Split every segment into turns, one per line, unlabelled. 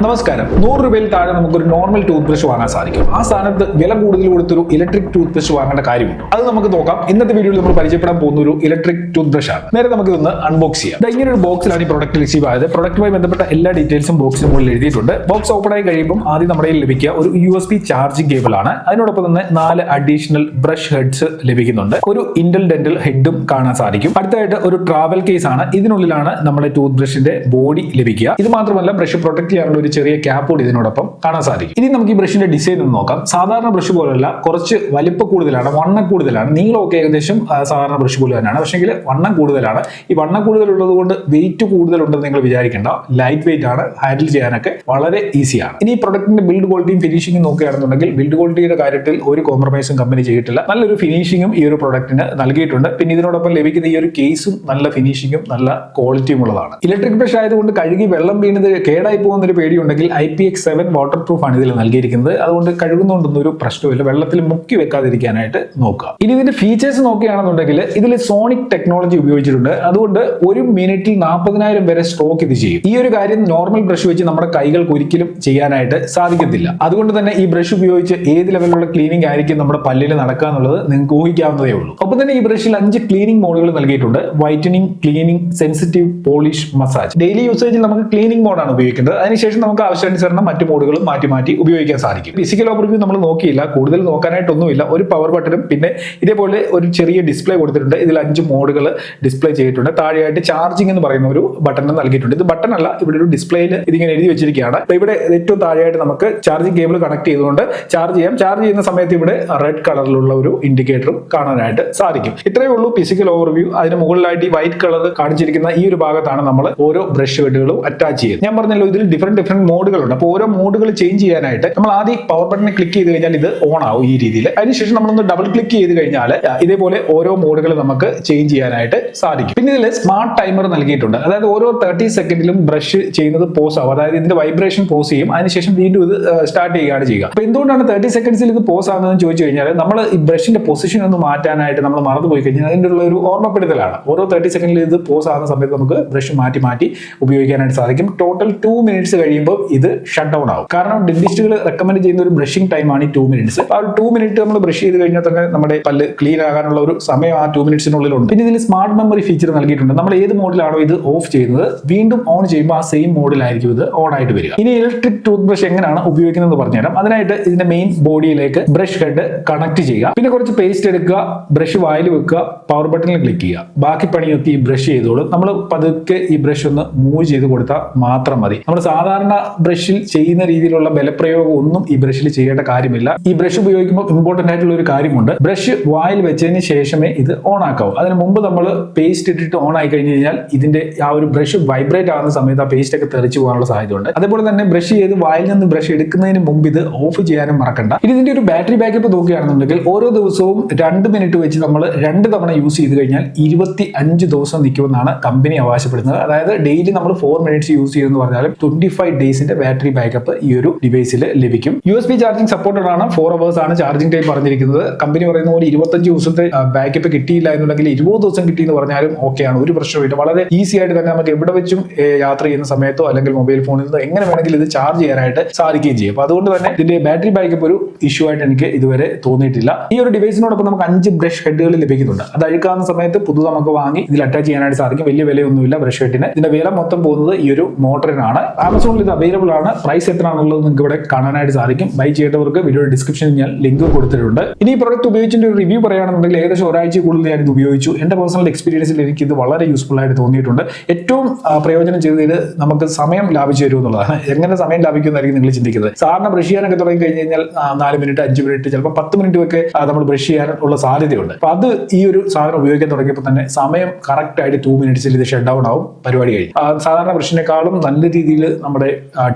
നമസ്കാരം. 100 രൂപയിൽ താഴെ നമുക്കൊരു നോർമൽ ടൂത്ത് ബ്രഷ് വാങ്ങാൻ സാധിക്കും. ആ സ്ഥാനത്ത് വില കൂടുതൽ കൊടുത്തൊരു ഇലക്ട്രിക് ടൂത്ത് ബ്രഷ് വാങ്ങേണ്ട കാര്യമുണ്ട്. അത് നമുക്ക് നോക്കാം. ഇന്നത്തെ വീഡിയോയിൽ നമ്മൾ പരിചയപ്പെടാൻ പോകുന്ന ഒരു ഇലക്ട്രിക് ടൂത്ത് ബ്രഷ് ആണ്. നേരെ നമുക്ക് ഇതൊന്ന് അൺബോക്സ് ചെയ്യാം. ഇങ്ങനെ ഒരു ബോക്സിലാണ് ഈ പ്രോഡക്റ്റ് റിസീവ് ആയത്. പ്രോഡക്റ്റുമായി ബന്ധപ്പെട്ട എല്ലാ ഡീറ്റെയിൽസും ബോക്സിന് മുകളിൽ എഴുതിയിട്ടുണ്ട്. ബോക്സ് ഓപ്പൺ ആയി കഴിയുമ്പോൾ ആദ്യം നമ്മുടെ കയ്യിൽ ലഭിക്കുക ഒരു USB ചാർജിംഗ് കേബിൾ ആണ്. അതിനോടൊപ്പം തന്നെ 4 അഡീഷണൽ ബ്രഷ് ഹെഡ്സ് ലഭിക്കുന്നുണ്ട്. ഒരു ഇന്റൽ ഡെന്റൽ ഹെഡും കാണാൻ സാധിക്കും. അടുത്തായിട്ട് ഒരു ട്രാവൽ കേസ് ആണ്. ഇതിനുള്ളിലാണ് നമ്മുടെ ടൂത്ത് ബ്രഷിന്റെ ബോഡി ലഭിക്കുക. ഇത് മാത്രമല്ല ബ്രഷ് പ്രൊട്ടക്ട് ചെയ്യാനുള്ള ഒരു ചെറിയ ക്യാപ്പ് ഇതിനോടൊപ്പം കാണാൻ സാധിക്കും. ഇനി നമുക്ക് ഈ ബ്രഷിന്റെ ഡിസൈൻ ഒന്ന് നോക്കാം. സാധാരണ ബ്രഷ് പോലെയല്ല, കുറച്ച് വലിപ്പം കൂടുതലാണ്, വണ്ണം കൂടുതലാണ്. നീളമൊക്കെ ഏകദേശം സാധാരണ ബ്രഷ് പോലെ തന്നെയാണ്, പക്ഷെങ്കിൽ വണ്ണം കൂടുതലാണ്. ഈ വണ്ണം കൂടുതലുള്ളത് കൊണ്ട് വെയിറ്റ് കൂടുതലുണ്ടെന്ന് നിങ്ങൾ വിചാരിക്കേണ്ട. ലൈറ്റ് വെയിറ്റ് ആണ്, ഹാൻഡിൽ ചെയ്യാനൊക്കെ വളരെ ഈസിയാണ്. ഇനി ഈ പ്രൊഡക്റ്റിന്റെ ബിൽഡ് ക്വാളിറ്റിയും ഫിനിഷിംഗും നോക്കുകയാണെന്നുണ്ടെങ്കിൽ ബിൽഡ് ക്വാളിറ്റിയുടെ കാര്യത്തിൽ ഒരു കോംപ്രമൈസും കമ്പനി ചെയ്തിട്ടില്ല. നല്ലൊരു ഫിനിഷിംഗും ഈ ഒരു പ്രൊഡക്റ്റിന് നൽകിയിട്ടുണ്ട്. പിന്നെ ഇതിനോടൊപ്പം ലഭിക്കുന്ന ഈ ഒരു കേസും നല്ല ഫിനിഷിംഗും നല്ല ക്വാളിറ്റിയും ഉള്ളതാണ്. ഇലക്ട്രിക് ബ്രഷ് ആയതുകൊണ്ട് കഴുകി വെള്ളം വീണത് കേടായി പോകുന്നൊരു പേടിയുണ്ടെങ്കിൽ IPX7 വാട്ടർ പ്രൂഫ് ആണ് ഇതിൽ നൽകിയിരിക്കുന്നത്. അതുകൊണ്ട് കഴുകുന്നതുകൊണ്ടൊന്നും ഒരു പ്രശ്നമില്ല. വെള്ളത്തിൽ മുക്കി വെക്കാതിരിക്കാനായിട്ട് നോക്കുക. ഇനി ഇതിന്റെ ഫീച്ചേഴ്സ് നോക്കുകയാണെന്നുണ്ടെങ്കിൽ ഇതിൽ സോണിക് ടെക്നോളജി ഉപയോഗിച്ചിട്ടുണ്ട്. അതുകൊണ്ട് 1 മിനിറ്റിൽ 40,000 വരെ സ്ട്രോക്ക് ഇത് ചെയ്യും. ഈ ഒരു കാര്യം നോർമൽ ബ്രഷ് വെച്ച് നമ്മുടെ കൈകൾക്ക് ഒരിക്കലും ചെയ്യാനായിട്ട് സാധിക്കത്തില്ല. അതുകൊണ്ട് തന്നെ ഈ ബ്രഷ് ഉപയോഗിച്ച് ഏത് ലെവലിലുള്ള ക്ലീനിങ് ആയിരിക്കും നമ്മുടെ പല്ലിൽ നടക്കുക എന്നുള്ളത് നിങ്ങൾക്ക് ഊഹിക്കാവുന്നതേ ഉള്ളൂ. ഒപ്പം തന്നെ ഈ ബ്രഷിൽ 5 ക്ലീനിങ് മോഡുകൾ നൽകിയിട്ടുണ്ട്. Whitening, cleaning, sensitive, polish, massage. Daily യൂസേജിൽ നമുക്ക് ക്ലീനിങ് മോഡാണ് ഉപയോഗിക്കുന്നത്. അതിനുശേഷം നമുക്ക് ആവശ്യാനുസരണം മറ്റു മോഡുകളും മാറ്റി ഉപയോഗിക്കാൻ സാധിക്കും. ഫിസിക്കൽ ഓവർവ്യൂ നമ്മൾ നോക്കിയില്ല, കൂടുതൽ നോക്കാനായിട്ടൊന്നുമില്ല. ഒരു പവർ ബട്ടണും പിന്നെ ഇതേപോലെ ഒരു ചെറിയ ഡിസ്പ്ലേ കൊടുത്തിട്ടുണ്ട്. ഇതിൽ 5 മോഡുകൾ ഡിസ്പ്ലേ ചെയ്തിട്ടുണ്ട്. താഴെയായിട്ട് ചാർജിംഗ് എന്ന് പറയുന്ന ഒരു ബട്ടൺ നൽകിയിട്ടുണ്ട്. ഇത് ബട്ടൺ അല്ല, ഇവിടെ ഒരു ഡിസ്പ്ലേയിൽ ഇതിങ്ങനെ എഴുതി വെച്ചിരിക്കുകയാണ്. ഇവിടെ ഏറ്റവും താഴെയായിട്ട് നമുക്ക് ചാർജിംഗ് കേബിൾ കണക്ട് ചെയ്തുകൊണ്ട് ചാർജ് ചെയ്യാം. ചാർജ് ചെയ്യുന്ന സമയത്ത് ഇവിടെ റെഡ് കളറിലുള്ള ഒരു ഇൻഡിക്കേറ്ററും കാണാനായിട്ട് സാധിക്കും. ഇത്രയേ ഉള്ളൂ ഫിസിക്കൽ ഓവർവ്യൂ. അതിന് മുകളിലായിട്ട് ഈ വൈറ്റ് കളർ കാണിച്ചിരിക്കുന്ന ഈ ഒരു ഭാഗത്താണ് നമ്മൾ ഓരോ ബ്രഷ് ഹെഡുകളും അറ്റാച്ച് ചെയ്യുന്നത്. ഞാൻ പറഞ്ഞല്ലോ ഇതിൽ ഡിഫറെന്റ് മോഡുകളുണ്ട്. അപ്പോൾ ഓരോ മോഡുകൾ ചേഞ്ച് ചെയ്യാനായിട്ട് നമ്മൾ ആദ്യം പവർ ബട്ടണിൽ ക്ലിക്ക് ചെയ്ത് കഴിഞ്ഞാൽ ഇത് ഓൺ ആവും ഈ രീതിയിൽ. അതിനുശേഷം നമ്മളൊന്ന് ഡബിൾ ക്ലിക്ക് ചെയ്ത് കഴിഞ്ഞാൽ ഇതേപോലെ ഓരോ മോഡുകൾ നമുക്ക് ചേഞ്ച് ചെയ്യാനായിട്ട് സാധിക്കും. പിന്നെ ഇതിൽ സ്മാർട്ട് ടൈമർ നൽകിയിട്ടുണ്ട്. അതായത് ഓരോ 30 സെക്കൻഡിലും ബ്രഷ് ചെയ്യുന്നത് പോസ് ആവും. അതായത് ഇതിന്റെ വൈബ്രേഷൻ പോസ് ചെയ്യും. അതിനുശേഷം വീണ്ടും ഇത് സ്റ്റാർട്ട് ചെയ്യുകയാണ് ചെയ്യുക. അപ്പൊ എന്തുകൊണ്ടാണ് 30 സെക്കൻഡ്സിൽ ഇത് പോസ് ആകുന്നതെന്ന് ചോദിച്ചു കഴിഞ്ഞാൽ നമ്മൾ ഈ ബ്രഷിന്റെ പൊസിഷൻ ഒന്ന് മാറ്റാനായിട്ട് നമ്മൾ മറന്നുപോയി കഴിഞ്ഞാൽ അതിൻ്റെ ഉള്ള ഒരു ഓർമ്മപ്പെടുത്തലാണ്. ഓരോ 30 സെക്കൻഡിൽ ഇത് പോസ് ആകുന്ന സമയത്ത് നമുക്ക് ബ്രഷ് മാറ്റി ഉപയോഗിക്കാനായിട്ട് സാധിക്കും. ടോട്ടൽ 2 മിനിറ്റ്സ് കഴിയുമ്പോൾ ഇത് ഷട്ട് ഡൗൺ ആവും. കാരണം ഡെന്റിസ്റ്റുകൾ റെക്കമെൻഡ് ചെയ്യുന്ന ഒരു ബ്രഷിംഗ് ടൈം ആണ് ഈ 2 മിനിറ്റ്സ്. ആ ഒരു 2 മിനിറ്റ് നമ്മൾ ബ്രഷ് ചെയ്ത് കഴിഞ്ഞാൽ തന്നെ നമ്മുടെ പല്ല് ക്ലീൻ ആകാനുള്ള ഒരു സമയം ആ 2 മിനിറ്റ്സിനുള്ളിലുണ്ട്. പിന്നെ ഇതിൽ സ്മാർട്ട് മെമ്മറി ഫീച്ചർ നൽകിയിട്ടുണ്ട്. നമ്മൾ ഏത് മോഡിലാണോ ഇത് ഓഫ് ചെയ്യുന്നത് വീണ്ടും ഓൺ ചെയ്യുമ്പോൾ ആ സെയിം മോഡിലായിരിക്കും ഇത് ഓൺ ആയിട്ട് വരിക. ഇനി ഇലക്ട്രിക് ടൂത്ത് ബ്രഷ് എങ്ങനെയാണ് ഉപയോഗിക്കുന്നത് പറഞ്ഞുതരാം. അതിനായിട്ട് ഇതിന്റെ മെയിൻ ബോഡിയിലേക്ക് ബ്രഷ് ഹെഡ് കണക്ട് ചെയ്യുക. പിന്നെ കുറച്ച് പേസ്റ്റ് എടുക്കുക, ബ്രഷ് വായിൽ വെക്കുക, പവർ ബട്ടണിൽ ക്ലിക്ക് ചെയ്യുക. ബാക്കി പണിയൊക്കെ ഈ ബ്രഷ് ചെയ്തോളും. നമ്മൾ പതുക്കെ ഈ ബ്രഷ് ഒന്ന് മൂവ് ചെയ്ത് കൊടുത്താൽ മാത്രം മതി. നമ്മൾ സാധാരണ ബ്രഷിൽ ചെയ്യുന്ന രീതിയിലുള്ള ബലപ്രയോഗം ഒന്നും ഈ ബ്രഷിൽ ചെയ്യേണ്ട കാര്യമില്ല. ഈ ബ്രഷ് ഉപയോഗിക്കുമ്പോൾ ഇമ്പോർട്ടന്റ് ആയിട്ടുള്ള ഒരു കാര്യമുണ്ട്. ബ്രഷ് വായിൽ വെച്ചതിന് ശേഷമേ ഇത് ഓൺ ആക്കാവൂ. അതിന് മുമ്പ് നമ്മൾ പേസ്റ്റ് ഇട്ടിട്ട് ഓൺ ആയി കഴിഞ്ഞ് കഴിഞ്ഞാൽ ഇതിന്റെ ആ ഒരു ബ്രഷ് വൈബ്രേറ്റ് ആകുന്ന സമയത്ത് ആ പേസ്റ്റ് ഒക്കെ തെറിച്ചു പോകാനുള്ള സാധ്യതയുണ്ട്. അതേപോലെ തന്നെ ബ്രഷ് ചെയ്ത് വായിൽ നിന്ന് ബ്രഷ് എടുക്കുന്നതിന് മുമ്പ് ഇത് ഓഫ് ചെയ്യാനും മറക്കണ്ട. ഇതിന്റെ ഒരു ബാറ്ററി ബാക്കപ്പ് നോക്കുകയാണെന്നുണ്ടെങ്കിൽ ഓരോ ദിവസവും 2 മിനിറ്റ് വെച്ച് നമ്മൾ 2 തവണ യൂസ് ചെയ്ത് കഴിഞ്ഞാൽ 25 ദിവസം നിൽക്കുമെന്നാണ് കമ്പനി അവകാശപ്പെടുന്നത്. അതായത് ഡെയിലി നമ്മൾ 4 മിനിറ്റ്സ് യൂസ് ചെയ്യുമെന്ന് പറഞ്ഞാലും 25 ഡേയ്സിന്റെ ബാറ്ററി ബാക്കപ്പ് ഈ ഒരു ഡിവൈസിൽ ലഭിക്കും. USB ചാർജിംഗ് സപ്പോർട്ടഡ് ആണ്. 4 hours ആണ് ചാർജിംഗ് ടൈം പറഞ്ഞിരിക്കുന്നത്. കമ്പനി പറയുന്ന പോലെ 25 ദിവസത്തെ ബാക്കപ്പ് കിട്ടിയില്ല എന്നുണ്ടെങ്കിൽ 20 ദിവസം കിട്ടിയെന്ന് പറഞ്ഞാലും ഓക്കെയാണ്, ഒരു പ്രശ്നമില്ല. വളരെ ഈസി ആയിട്ട് തന്നെ നമുക്ക് എവിടെ വെച്ചും യാത്ര ചെയ്യുന്ന സമയത്തോ അല്ലെങ്കിൽ മൊബൈൽ ഫോണിൽ നിന്നോ എങ്ങനെ വേണമെങ്കിലും ഇത് ചാർജ് ചെയ്യാനായിട്ട് സാധിക്കുകയും ചെയ്യും. അപ്പൊ അതുകൊണ്ട് തന്നെ ഇതിന്റെ ബാറ്ററി ബാക്കപ്പ് ഒരു ഇഷ്യൂ ആയിട്ട് എനിക്ക് ഇതുവരെ തോന്നിയിട്ടില്ല. ഈ ഒരു ഡിവൈസിനോടൊപ്പം നമുക്ക് 5 ബ്രഷ് ഹെഡുകൾ ലഭിക്കുന്നുണ്ട്. അത് അഴുക്കാവുന്ന സമയത്ത് പുതു നമുക്ക് വാങ്ങി ഇതിൽ അറ്റാച്ച് ചെയ്യാനായിട്ട് സാധിക്കും. വലിയ വിലയൊന്നുമില്ല ബ്രഷ് ഹെഡിന്. ഇതിന്റെ വില മൊത്തം പോകുന്നത് ഈ ഒരു മോട്ടറിനാണ്. ആമസോണിൽ ഇത് അവൈലബിൾ ആണ്. പ്രൈസ് എത്രയാണെന്നുള്ളത് നിങ്ങൾക്ക് ഇവിടെ കാണാനായിട്ട് സാധിക്കും. ബൈ ചെയ്തവർക്ക് വീഡിയോയുടെ ഡിസ്ക്രിപ്ഷനിൽ ഞാൻ ലിങ്ക് കൊടുത്തിട്ടുണ്ട്. ഇനി ഈ പ്രോഡക്റ്റ് ഉപയോഗിച്ചിട്ട് ഒരു റിവ്യൂ പറയുകയാണെന്നുണ്ടെങ്കിൽ ഏകദേശം ഒരാഴ്ച കൂടുതൽ ഞാൻ ഇത് ഉപയോഗിച്ചു. എന്റെ പേഴ്സണൽ എക്സ്പീരിയൻസിൽ എനിക്ക് ഇത് വളരെ യൂസ്ഫുൾ ആയിട്ട് തോന്നിയിട്ടുണ്ട്. ഏറ്റവും പ്രയോജനം ചെയ്തത് നമുക്ക് സമയം ലാഭിച്ചു തരും എന്നുള്ളതാണ്. എങ്ങനെ സമയം ലാഭിക്കുമെന്നായിരിക്കും നിങ്ങൾ ചിന്തിക്കുന്നത്. സാധാരണ ബ്രഷ് ചെയ്യാനൊക്കെ തുടങ്ങി കഴിഞ്ഞ് കഴിഞ്ഞാൽ 4 മിനിറ്റ് 5 മിനിറ്റ് ചിലപ്പോൾ 10 മിനിറ്റ് ഒക്കെ നമ്മൾ ബ്രഷ് ചെയ്യാനുള്ള സാധ്യതയുണ്ട്. അപ്പൊ അത് ഈ ഒരു സാധനം ഉപയോഗിക്കാൻ തുടങ്ങിയപ്പോൾ തന്നെ സമയം കറക്റ്റ് ആയിട്ട് 2 മിനിറ്റ്സിൽ ഇത് ഷട്ട് ഡൗൺ ആവും, പരിപാടി കഴിയും. സാധാരണ ബ്രഷിനേക്കാളും നല്ല രീതിയിൽ നമ്മുടെ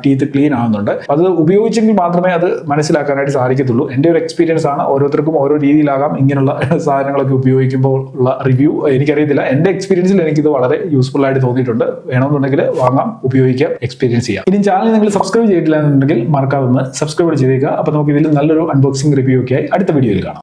ടീത്ത് ക്ലീൻ ആവുന്നുണ്ട്. അത് ഉപയോഗിച്ചെങ്കിൽ മാത്രമേ അത് മനസ്സിലാക്കാനായിട്ട് സാധിക്കത്തുള്ളൂ. എൻ്റെ ഒരു എക്സ്പീരിയൻസ് ആണ്. ഓരോരുത്തർക്കും ഓരോ രീതിയിലാകാം ഇങ്ങനെയുള്ള സാധനങ്ങളൊക്കെ ഉപയോഗിക്കുമ്പോൾ ഉള്ള റിവ്യൂ. എനിക്കറിയത്തില്ല, എൻ്റെ എക്സ്പീരിയൻസിൽ എനിക്കിത് വളരെ യൂസ്ഫുൾ ആയിട്ട് തോന്നിയിട്ടുണ്ട്. വേണമെന്നുണ്ടെങ്കിൽ വാങ്ങാം, ഉപയോഗിക്കാം, എക്സ്പീരിയൻസ് ചെയ്യാം. ഇനി ചാനൽ നിങ്ങൾ സബ്സ്ക്രൈബ് ചെയ്തിട്ടില്ല എന്നുണ്ടെങ്കിൽ മറക്കാതെ ഒന്ന് സബ്സ്ക്രൈബ് ചെയ്തേക്കുക. അപ്പൊ നമുക്ക് ഇതിൽ നല്ലൊരു അൺബോക്സിംഗ് റിവ്യൂ ഒക്കെ ആയി അടുത്ത വീഡിയോയിൽ കാണാം.